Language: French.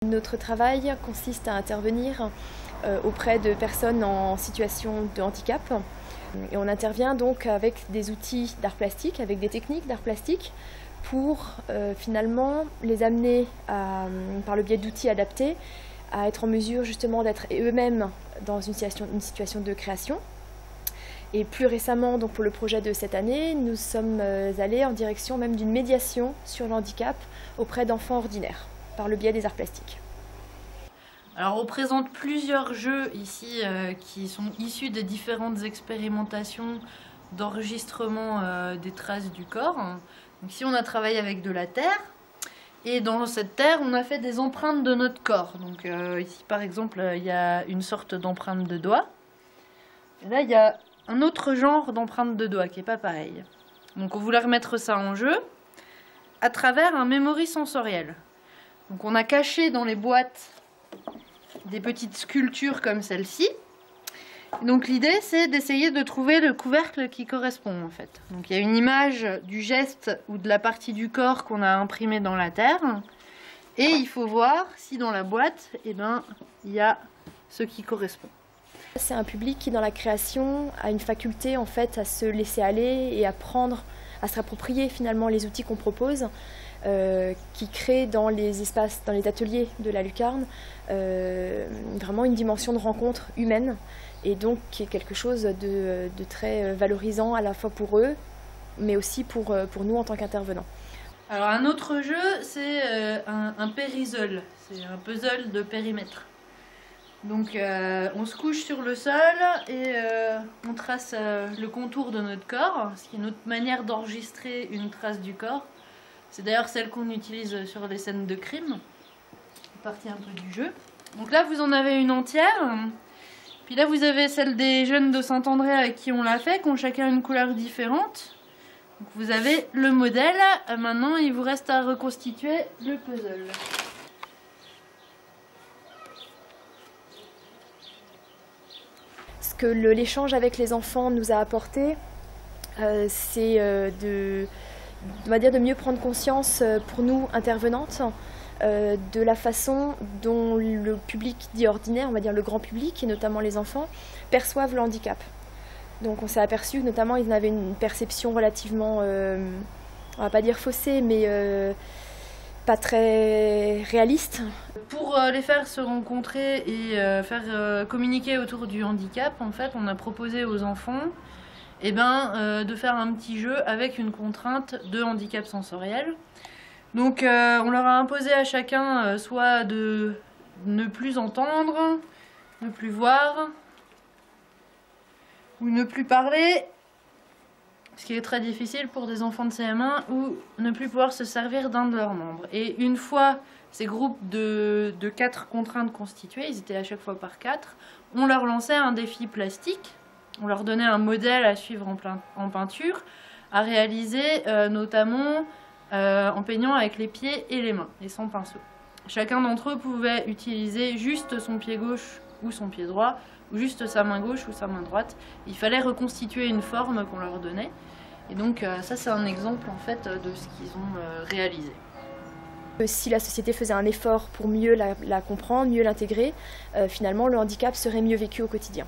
Notre travail consiste à intervenir auprès de personnes en situation de handicap. Et on intervient donc avec des outils d'art plastique, avec des techniques d'art plastique pour finalement les amener, par le biais d'outils adaptés, à être en mesure justement d'être eux-mêmes dans une situation de création. Et plus récemment, donc pour le projet de cette année, nous sommes allés en direction même d'une médiation sur le handicap auprès d'enfants ordinaires, par le biais des arts plastiques. Alors on présente plusieurs jeux ici qui sont issus des différentes expérimentations d'enregistrement des traces du corps. Donc ici on a travaillé avec de la terre, et dans cette terre on a fait des empreintes de notre corps. Donc ici par exemple il y a une sorte d'empreinte de doigt, et là il y a un autre genre d'empreinte de doigt qui n'est pas pareil. Donc on voulait remettre ça en jeu à travers un memory sensoriel. Donc on a caché dans les boîtes des petites sculptures comme celle-ci. Donc l'idée c'est d'essayer de trouver le couvercle qui correspond en fait. Donc il y a une image du geste ou de la partie du corps qu'on a imprimé dans la terre, et il faut voir si dans la boîte il y a ce qui correspond. C'est un public qui dans la création a une faculté en fait à se laisser aller et à prendre, à se réapproprier finalement les outils qu'on propose, qui crée dans les espaces, dans les ateliers de la lucarne, vraiment une dimension de rencontre humaine, et donc qui est quelque chose de très valorisant à la fois pour eux, mais aussi pour nous en tant qu'intervenants. Alors un autre jeu, c'est un périsole, c'est un puzzle de périmètre. Donc on se couche sur le sol et on trace le contour de notre corps, ce qui est notre manière d'enregistrer une trace du corps. C'est d'ailleurs celle qu'on utilise sur les scènes de crime, c'est partie un peu du jeu. Donc là vous en avez une entière, puis là vous avez celle des jeunes de Saint-André avec qui on l'a fait, qui ont chacun une couleur différente. Donc vous avez le modèle, maintenant il vous reste à reconstituer le puzzle. Ce que l'échange avec les enfants nous a apporté, c'est de mieux prendre conscience pour nous, intervenantes, de la façon dont le public dit ordinaire, on va dire le grand public, et notamment les enfants, perçoivent le handicap. Donc on s'est aperçu que notamment ils avaient une perception relativement, on va pas dire faussée, mais pas très réaliste. Pour les faire se rencontrer et faire communiquer autour du handicap, en fait, on a proposé aux enfants de faire un petit jeu avec une contrainte de handicap sensoriel. Donc on leur a imposé à chacun soit de ne plus entendre, ne plus voir, ou ne plus parler, ce qui est très difficile pour des enfants de CM1, ou ne plus pouvoir se servir d'un de leurs membres. Et une fois ces groupes de 4 contraintes constituées, ils étaient à chaque fois par 4, on leur lançait un défi plastique, on leur donnait un modèle à suivre en peinture, à réaliser notamment en peignant avec les pieds et les mains, et sans pinceau. Chacun d'entre eux pouvait utiliser juste son pied gauche ou son pied droit, ou juste sa main gauche ou sa main droite. Il fallait reconstituer une forme qu'on leur donnait. Et donc ça c'est un exemple en fait de ce qu'ils ont réalisé. Si la société faisait un effort pour mieux la comprendre, mieux l'intégrer, finalement le handicap serait mieux vécu au quotidien.